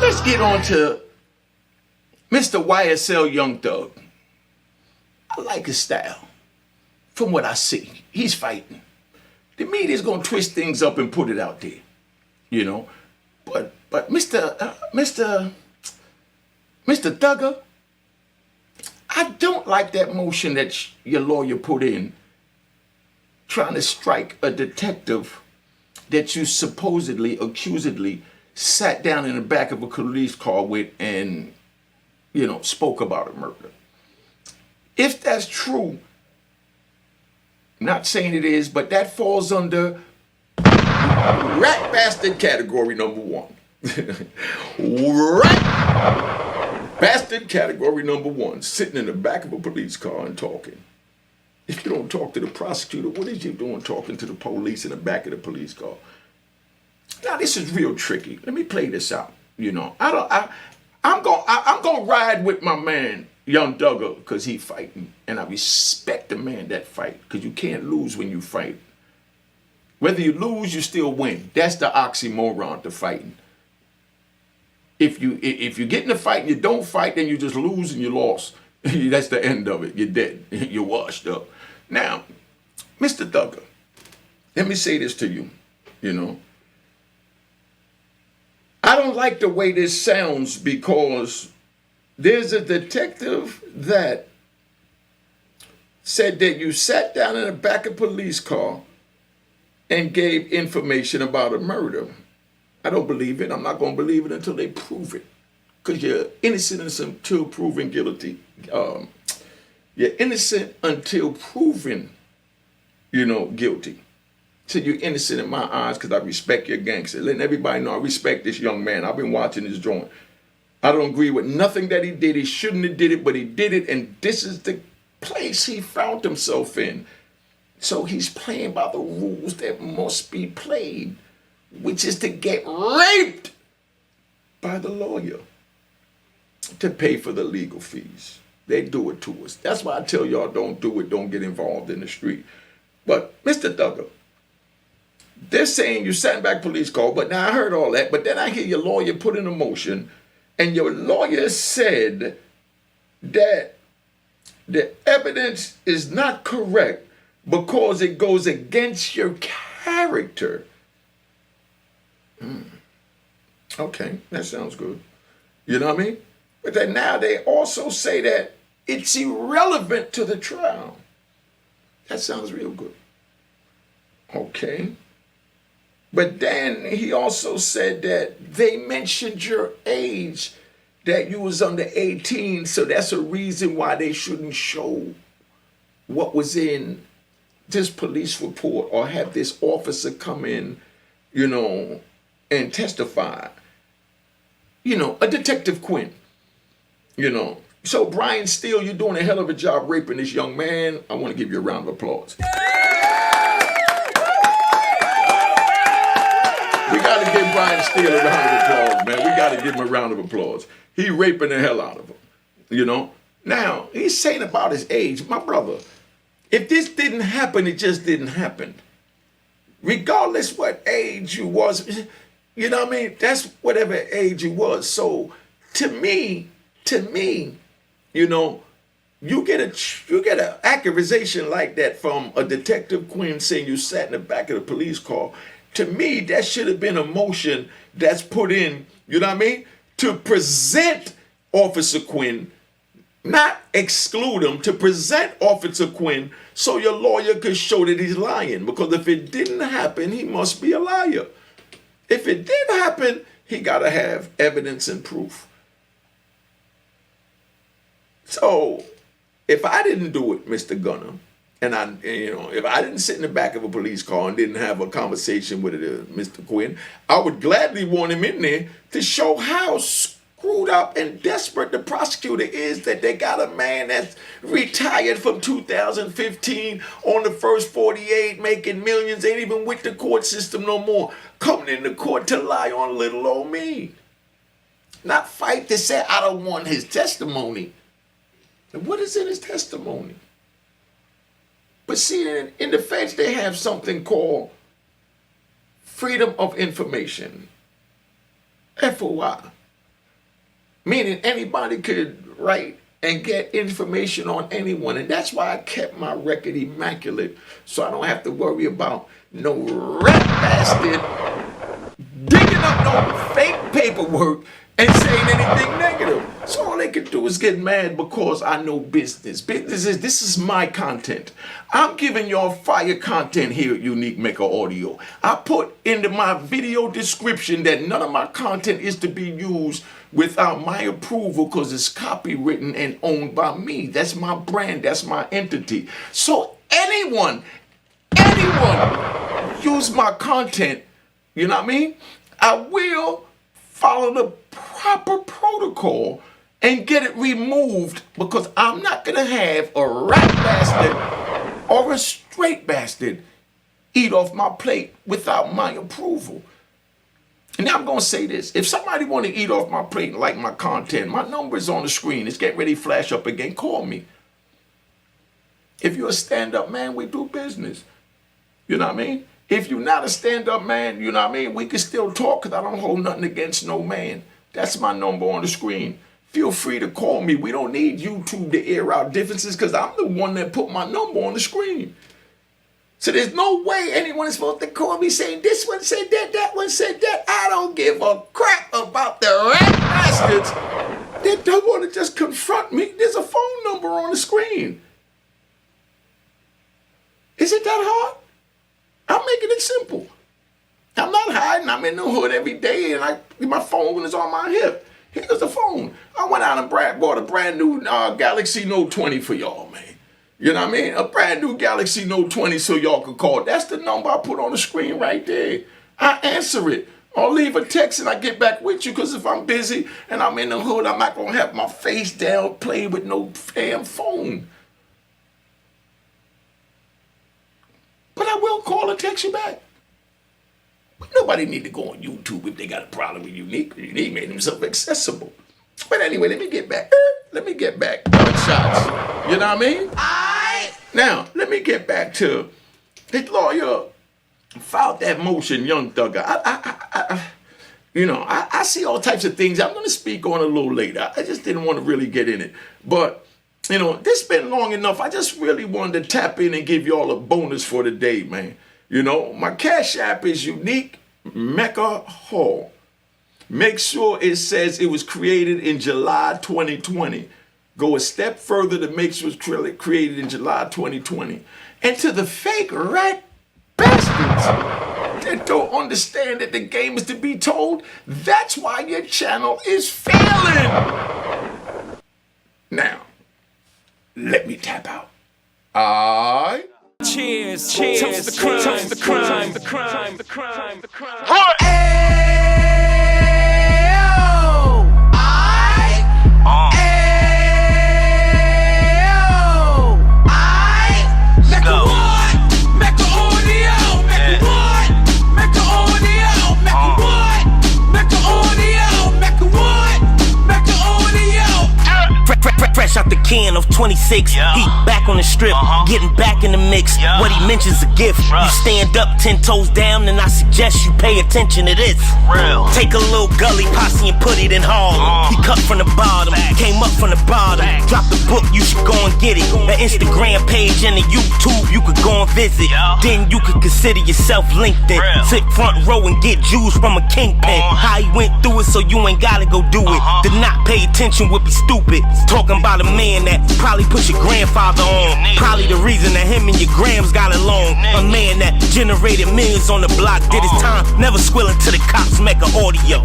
Let's get on to Mr. YSL Young Thug. I like his style. From what I see, he's fighting. The media's gonna twist things up and put it out there, you know. But Mr. Thugger, I don't like that motion that your lawyer put in, trying to strike a detective that you supposedly, accusedly sat down in the back of a police car with and, you know, spoke about a murder. If that's true, not saying it is, but that falls under rat bastard category number one. Rat bastard category number one, sitting in the back of a police car and talking. If you don't talk to the prosecutor, what is you doing talking to the police in the back of the police car? Now this is real tricky. Let me play this out. You know, I'm gonna ride with my man Young Thugger because he fighting, and I respect the man that fight because you can't lose when you fight. Whether you lose, you still win. That's the oxymoron to fighting. If you get in a fight and you don't fight, then you just lose and you lost. That's the end of it. You're dead. You're washed up. Now, Mr. Thugger, let me say this to you. You know, I don't like the way this sounds because there's a detective that said that you sat down in the back of a police car and gave information about a murder. I don't believe it. I'm not going to believe it until they prove it. Because you're innocent until proven guilty. You're innocent until proven, you know, guilty. So you're innocent in my eyes because I respect your gangster. Letting everybody know I respect this young man. I've been watching his joint. I don't agree with nothing that he did. He shouldn't have did it, but he did it. And this is the place he found himself in. So he's playing by the rules that must be played, which is to get raped by the lawyer to pay for the legal fees. They do it to us. That's why I tell y'all don't do it. Don't get involved in the street. But Mr. Thugger, they're saying you sat back police call, but now I heard all that, but then I hear your lawyer put in a motion, and your lawyer said that the evidence is not correct because it goes against your character. Okay, that sounds good. You know what I mean? But then now they also say that it's irrelevant to the trial. That sounds real good. Okay. But then he also said that they mentioned your age, that you was under 18, so that's a reason why they shouldn't show what was in this police report or have this officer come in, you know, and testify. You know, a Detective Quinn, you know. So Brian Steele, you're doing a hell of a job raping this young man. I want to give you a round of applause. We got to give Brian Steele a round of applause, man. We got to give him a round of applause. He raping the hell out of him, you know. Now, he's saying about his age, my brother, if this didn't happen, it just didn't happen. Regardless what age you was, you know what I mean? That's whatever age you was. So to me, you know, you get an accusation like that from a Detective Quinn saying you sat in the back of the police car. To me, that should have been a motion that's put in, you know what I mean, to present Officer Quinn, not exclude him, to present Officer Quinn so your lawyer could show that he's lying. Because if it didn't happen, he must be a liar. If it did happen, he got to have evidence and proof. So if I didn't do it, Mr. Gunna, and you know, if I didn't sit in the back of a police car and didn't have a conversation with Mr. Quinn, I would gladly want him in there to show how screwed up and desperate the prosecutor is that they got a man that's retired from 2015 on the first 48, making millions, ain't even with the court system no more, coming into court to lie on little old me. Not fight to say I don't want his testimony. And what is in his testimony? But see, in defense, they have something called freedom of information, FOI. meaning anybody could write and get information on anyone. And that's why I kept my record immaculate, so I don't have to worry about no rat bastard digging up no fake paperwork and saying anything negative. So all they can do is get mad because I know business. This is my content. I'm giving y'all fire content here at Unique Mecca Audio. I put into my video description that none of my content is to be used without my approval because it's copywritten and owned by me. That's my brand. That's my entity. So anyone use my content, you know what I mean? I will follow the proper protocol and get it removed, because I'm not going to have a rat bastard or a straight bastard eat off my plate without my approval. And now I'm going to say this. If somebody want to eat off my plate and like my content, my number is on the screen. It's getting ready to flash up again. Call me. If you're a stand-up man, we do business. You know what I mean? If you're not a stand-up man, you know what I mean, we can still talk, because I don't hold nothing against no man. That's my number on the screen. Feel free to call me. We don't need YouTube to air out differences, because I'm the one that put my number on the screen. So there's no way anyone is supposed to call me saying this one said that, that one said that. I don't give a crap about the rat bastards that don't want to just confront me. There's a phone number on the screen. Is it that hard? I'm making it simple. I'm not hiding. I'm in the hood every day, and my phone is on my hip. Here's the phone. I went out and bought a brand new Galaxy Note 20 for y'all, man. You know what I mean? A brand new Galaxy Note 20 so y'all could call. That's the number I put on the screen right there. I answer it. Or leave a text and I get back with you, because if I'm busy and I'm in the hood, I'm not going to have my face down playing with no damn phone. But I will call or text you back. But nobody need to go on YouTube if they got a problem with Unique. Unique made himself accessible. But anyway, let me get back. Shots. You know what I mean? Now, let me get back to the lawyer filed that motion, Young Thug. I see all types of things I'm going to speak on a little later. I just didn't want to really get in it. But, this been long enough. I just really wanted to tap in and give y'all a bonus for the day, man. My Cash App is Unique Mecca Hall. Make sure it says it was created in July 2020. Go a step further to make sure it's created in July 2020. And to the fake rat bastards that don't understand that the game is to be told, that's why your channel is failing. Now, let me tap out. Cheers. Toast the crime. Toast the crime. The crime. The crime. The crime. Fresh out the can of 26, yeah. Heat back on the strip, getting back in the mix. Yeah. What he mentions a gift. You stand up 10 toes down, and I suggest you pay attention to this. Real. Take a little gully posse and put it in Harlem. He cut from the bottom, came up from the bottom. Drop the book, you should go and get it. The Instagram page and the YouTube, you could go and visit. Yeah. Then you could consider yourself LinkedIn. Real. Sit front row and get Jews from a kingpin. How he went through it, so you ain't gotta go do it. To not pay attention would be stupid. Talking about a man that probably put your grandfather on. Probably the reason that him and your grams got along. A man that generated millions on the block, did his time, never squilling to the cops. Mecca Audio.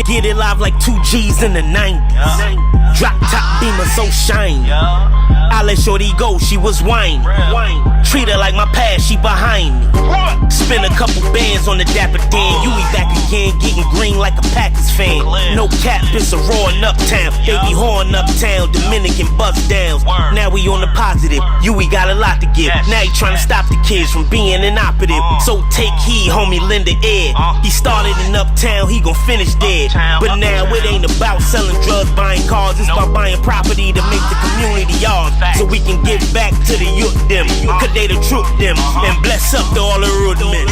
Get it live like 2 G's in the 90s. Drop top Beamer so shiny. I let shorty go, she was whining. Treat her like my past, she behind me. Spend a couple bands on the Dapper Dan. Yui back again, getting green like a Packers fan. No cap, it's a roaring uptown. They be horn uptown, Dominican bust downs. Now we on the positive, Yui got a lot to give. Now he tryna stop the kids from being inoperative. So take heed, homie, lend a ear. He started in uptown, he gon' finish dead. But now it ain't about selling drugs, buying cars. It's about buying property to make the community ours. So we can give back to the youth them, cause they the truth them. And bless up to all the root men.